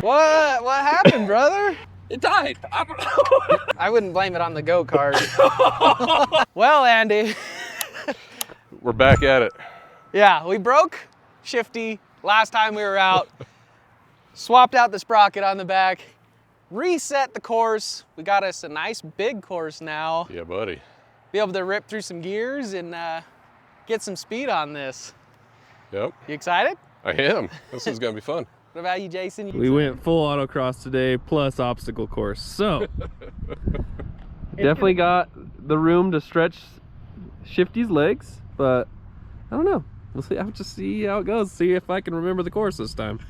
What happened, brother? It died. I don't know. I wouldn't blame it on the go-kart. Well, Andy. We're back at it. Yeah, we broke Shifty last time we were out. Swapped out the sprocket on the back. Reset the course. We got us a nice big course now. Yeah, buddy. Be able to rip through some gears and get some speed on this. Yep. You excited? I am. This is going to be fun. What about you, Jason? We went full autocross today plus obstacle course. So definitely got the room to stretch Shifty's legs, but I don't know. We'll see. I'll just see how it goes. See if I can remember the course this time.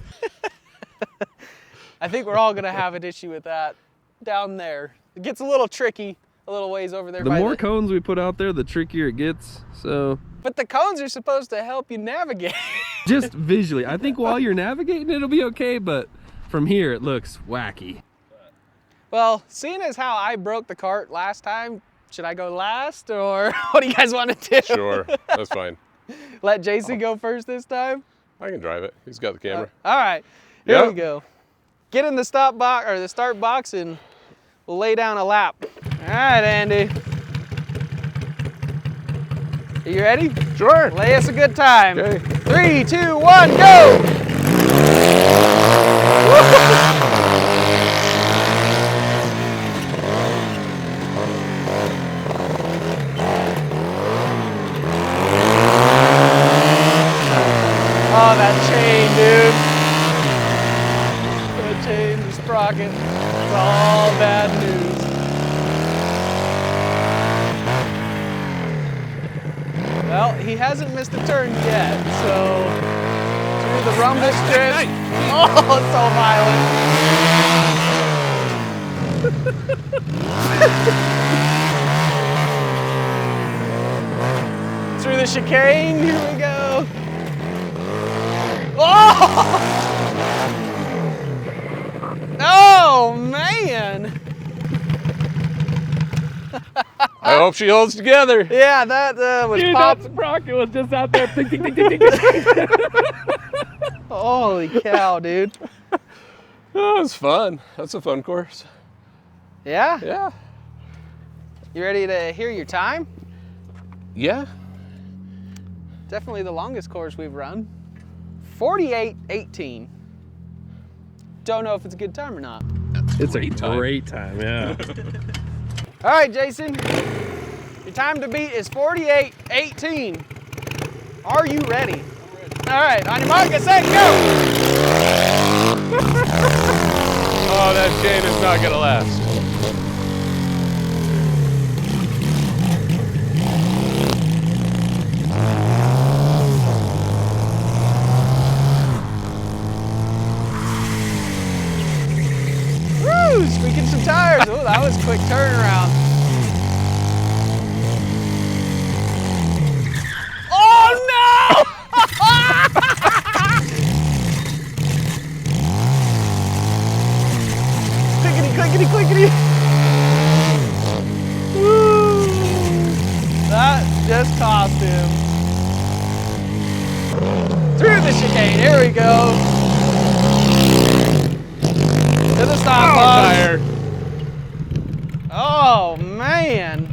I think we're all gonna have an issue with that down there. It gets a little tricky, a little ways over there. The more cones we put out there, the trickier it gets. So. But the cones are supposed to help you navigate. Just visually. I think while you're navigating, it'll be okay, but from here, it looks wacky. Well, seeing as how I broke the cart last time, should I go last, or what do you guys want to do? Sure, that's fine. Let Jason go first this time? I can drive it. He's got the camera. All right, here we go. Get in the start box, and we'll lay down a lap. All right, Andy. Are you ready? Sure. Lay us a good time. Okay. 3, 2, 1, go! Oh, that chain, dude. That chain, the sprocket. It's all bad news. Well, he hasn't missed a turn yet, so through the rumble strip. Oh, it's so violent. Through the chicane, here we go. Oh! Oh, man. I hope she holds together. Yeah, that was pop. That sprocket was just out there. Holy cow, dude. Oh, it's fun. That's a fun course. Yeah? Yeah. You ready to hear your time? Yeah. Definitely the longest course we've run. 48:18. Don't know if it's a good time or not. It's a great time, yeah. All right, Jason. Your time to beat is 48:18. Are you ready? I'm ready. All right, on your mark, get set, go! Oh, that chain is not going to last. Woo, squeaking some tires. Oh, that was a quick turnaround. Oh, no! Clickety, clickety, clickety. Woo. That just cost him. Through the chicane, here we go. To the stop box. Oh, man.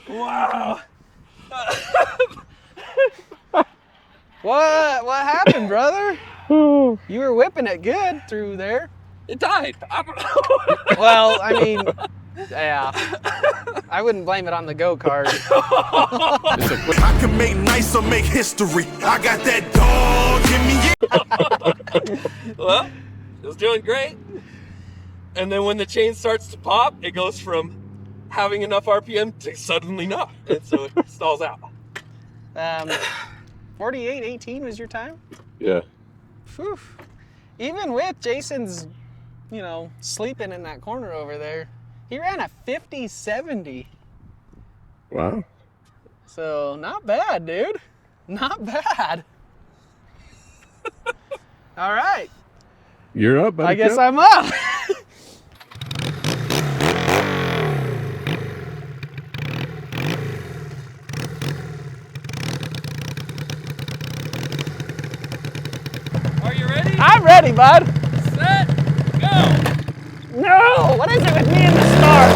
Wow. What happened, brother? You were whipping it good through there. It died. I don't know. Well, I mean, yeah. I wouldn't blame it on the go-kart. I can make nice or make history. I got that dog in me. Well, it was doing great. And then when the chain starts to pop, it goes from having enough RPM to suddenly not. And so it stalls out. 48:18 was your time? Yeah. Whew. Even with Jason's, sleeping in that corner over there, he ran a 50-70. Wow. So, not bad, dude. Not bad. All right. You're up, buddy. I guess I'm up. ready, bud. Set, go. No, what is it with me in the start?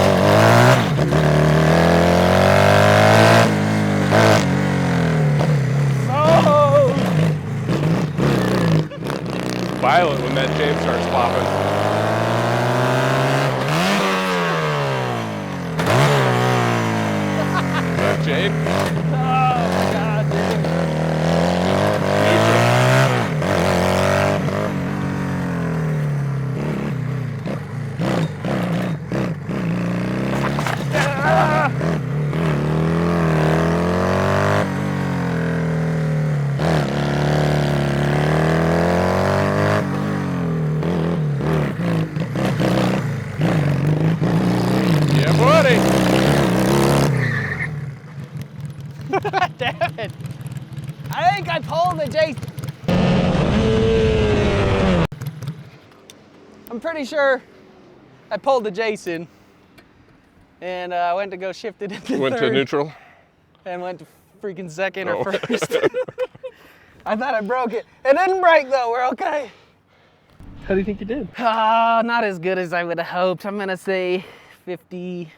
Oh. Violent when that chain starts popping. That chain? Oh my God, dude. Ah! Yeah, buddy. Damn it. I think I pulled the J. I'm pretty sure I pulled the Jason and I went to go shift it into Went third to neutral. and went to freaking second or Oh. first. I thought I broke it. It didn't break though, we're okay. How do you think you did? Not as good as I would have hoped. I'm gonna say 50,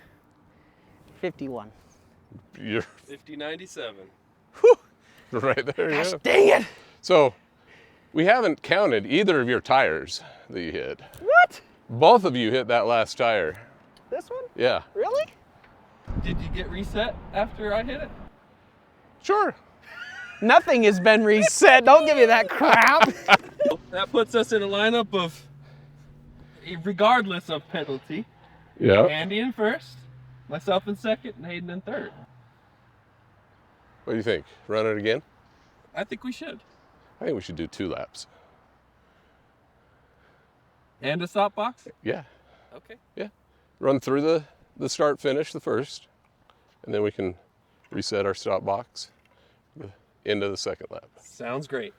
51. You're 5097. right there, Gosh, yeah. dang it. So, we haven't counted either of your tires that you hit. What? Both of you hit that last tire. This one? Yeah. Really? Did you get reset after I hit it? Sure. Nothing has been reset. Don't give me that crap. That puts us in a lineup of, regardless of penalty, Yeah. Andy in first, myself in second, and Hayden in third. What do you think? Run it again? I think we should. I think we should do 2 laps. And a stop box? Yeah. Okay. Yeah. Run through the start finish, the first, and then we can reset our stop box the end of the second lap. Sounds great.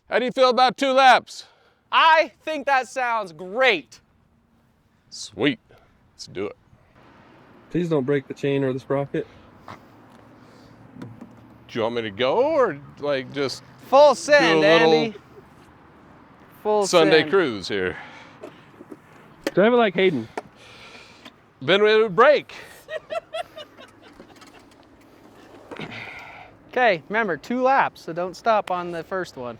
How do you feel about 2 laps? I think that sounds great. Sweet. Let's do it. Please don't break the chain or the sprocket. Do you want me to go or like just Full do send, a little Andy. Full Sunday send. cruise here? Drive it like Hayden. Been ready to break. Okay, remember 2 laps, so don't stop on the first one.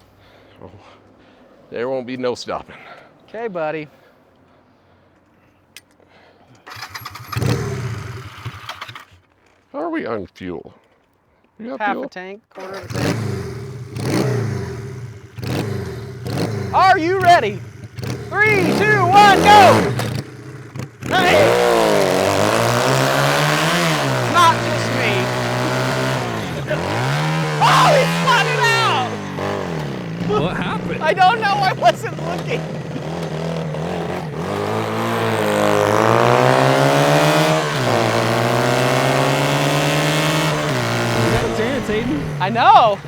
There won't be no stopping. Okay, buddy. How are we on fuel? You got Half fuel? a tank, quarter of a tank. Are you ready? 3, 2, 1, go! Hey! Not just me. Oh, he spun it out! What happened? I don't know, I wasn't looking. Chance, Hayden. I know.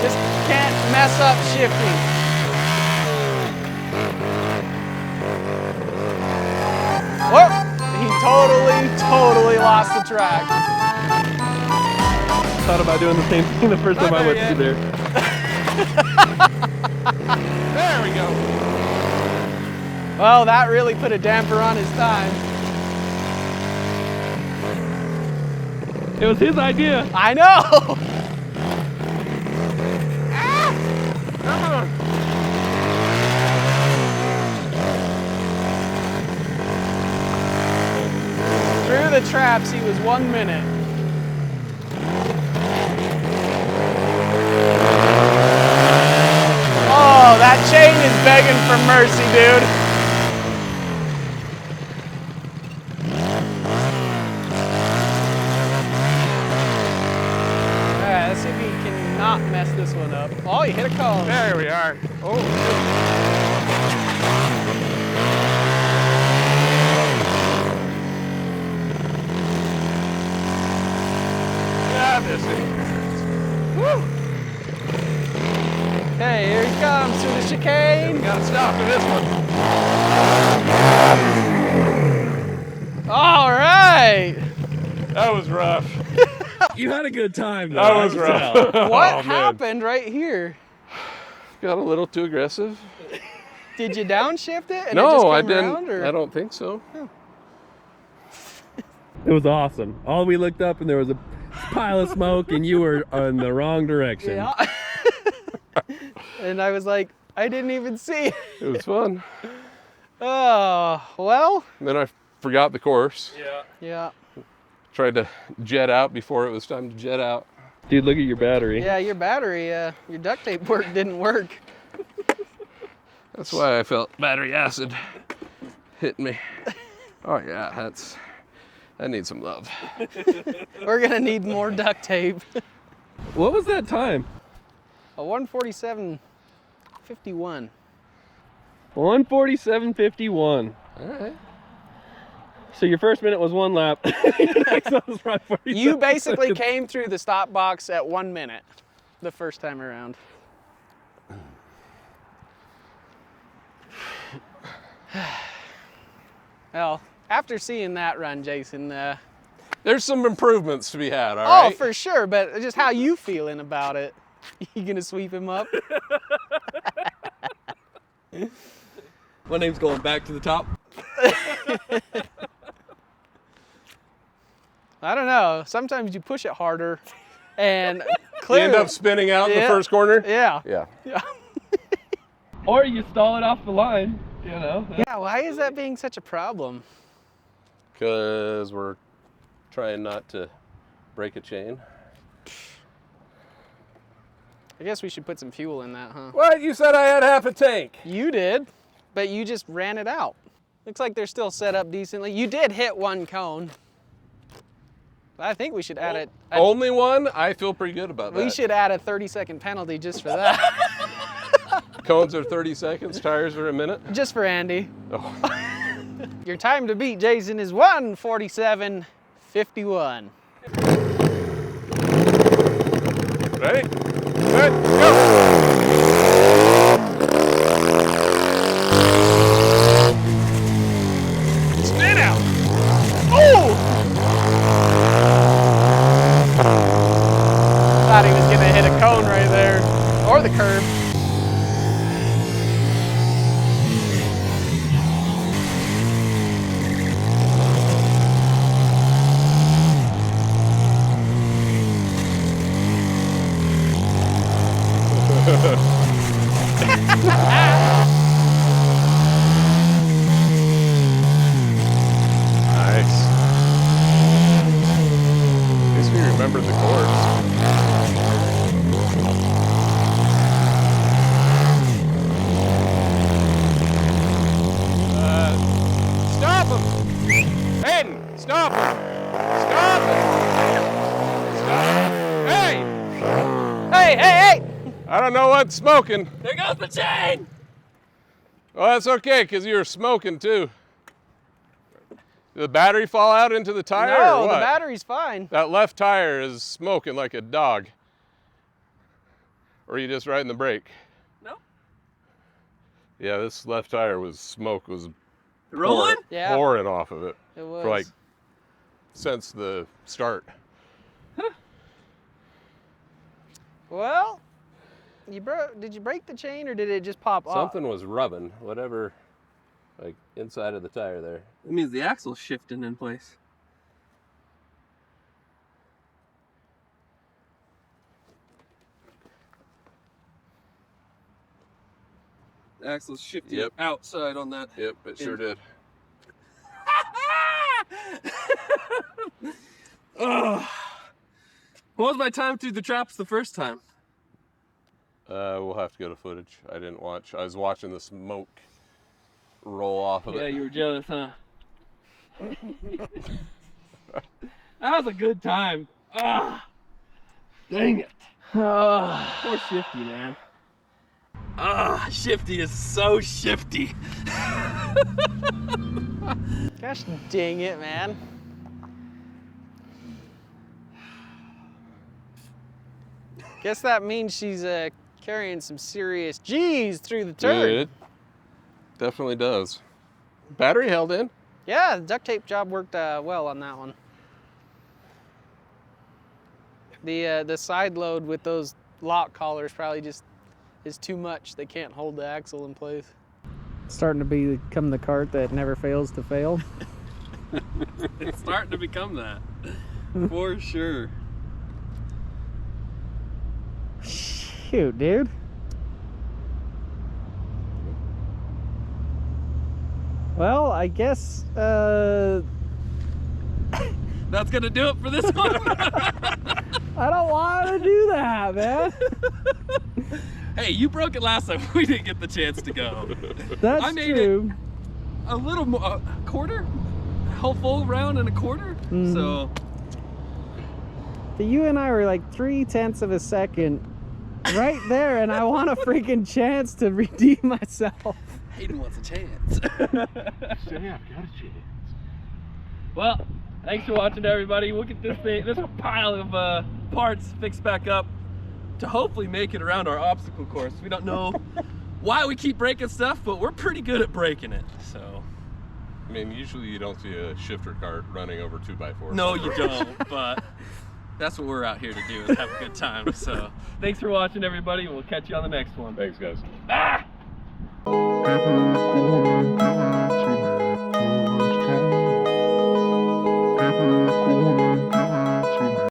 Just can't mess up Shifty. Whoop! He totally lost the track. Thought about doing the same thing the first time I went through there. There we go. Well, that really put a damper on his time. It was his idea. I know. Through the traps, he was 1 minute. Oh, that chain is begging for mercy, dude. All right, let's see if he can not mess this one up. Oh, you hit a cone. There we are. Oh. Yeah, this is. Woo. Okay, here he comes through the chicane. We gotta stop for this one. All right. That was rough. You had a good time, though. That was rough. What Oh, man. happened right here? got a little too aggressive. Did you downshift it? And No, it just I came didn't. around, or? I don't think so. It was awesome. All we looked up and there was a pile of smoke and you were in the wrong direction. Yeah. And I was like, I didn't even see. It was fun. Oh, well. And then I forgot the course. Yeah. Yeah. Tried to jet out before it was time to jet out. Dude, look at your battery. Yeah, your battery, your duct tape didn't work. That's why I felt battery acid hitting me. Oh yeah, that needs some love. We're gonna need more duct tape. What was that time? A 147.51. 147.51. All right. So your first minute was 1 lap. Your next one was probably 47 You basically seconds. came through the stop box at 1 minute the first time around. Well, after seeing that run, Jason, There's some improvements to be had, all right? oh, for sure, but just how you feeling about it? You gonna sweep him up? My name's going back to the top. I don't know. Sometimes you push it harder, and You clearly, end up spinning out in the Yeah. first corner? yeah, Yeah. yeah. Or you stall it off the line, you know. Yeah, why is that being such a problem? Because we're trying not to break a chain. I guess we should put some fuel in that, huh? What? You said I had half a tank. You did, but you just ran it out. Looks like they're still set up decently. You did hit one cone. I think we should add it. Only one? I feel pretty good about that. We should add a 30-second penalty just for that. Cones are 30 seconds, tires are a minute. Just for Andy. Oh. Your time to beat Jason is 1:47.51. Ready? Good, go! Spin out! Oh! Thought he was gonna hit a cone right there, or the curb. Nice. At least we remembered the course. Stop him! Hayden, stop him! Stop him! Stop. Hey! Hey, hey, hey! I don't know what's smoking. There goes the chain! Well, that's okay, because you were smoking too. Did the battery fall out into the tire or No, what? the battery's fine. That left tire is smoking like a dog. Or are you just riding the brake? No. Yeah, this left tire was smoke was Rolling? Yeah, pouring off of it it was. for like since the start. Well, did you break the chain or did it just pop off? Something was rubbing, whatever, like inside of the tire there. It means the axle's shifting in place. The axle's shifting Yep. outside on that. Yep, it sure did. Ugh. What was my time through the traps the first time? We'll have to go to footage. I didn't watch. I was watching the smoke roll off of Yeah, it. you were jealous, huh? That was a good time. Ah, dang it. Poor Shifty, man. Ah, Shifty is so shifty. Gosh dang it, man. Guess that means she's carrying some serious G's through the turn. It definitely does. Battery held in. Yeah, the duct tape job worked well on that one. The side load with those lock collars probably just is too much. They can't hold the axle in place. Starting to become the cart that never fails to fail. It's starting to become that, for sure. Shoot, dude. Well, I guess, That's gonna do it for this one. I don't want to do that, man. Hey, you broke it last time. We didn't get the chance to go. That's I made true. it a little more, a quarter, whole full round and a quarter. Mhm. So But you and I were like 0.3 of a second right there, and I want a freaking chance to redeem myself. Hayden wants a chance. Well, thanks for watching, everybody. We'll get this pile of parts fixed back up to hopefully make it around our obstacle course. We don't know why we keep breaking stuff, but we're pretty good at breaking it. So, I mean, usually you don't see a shifter cart running over 2x4. no, you don't. But that's what we're out here to do, is have a good time. So, thanks for watching, everybody. We'll catch you on the next one. Thanks, guys. Ah!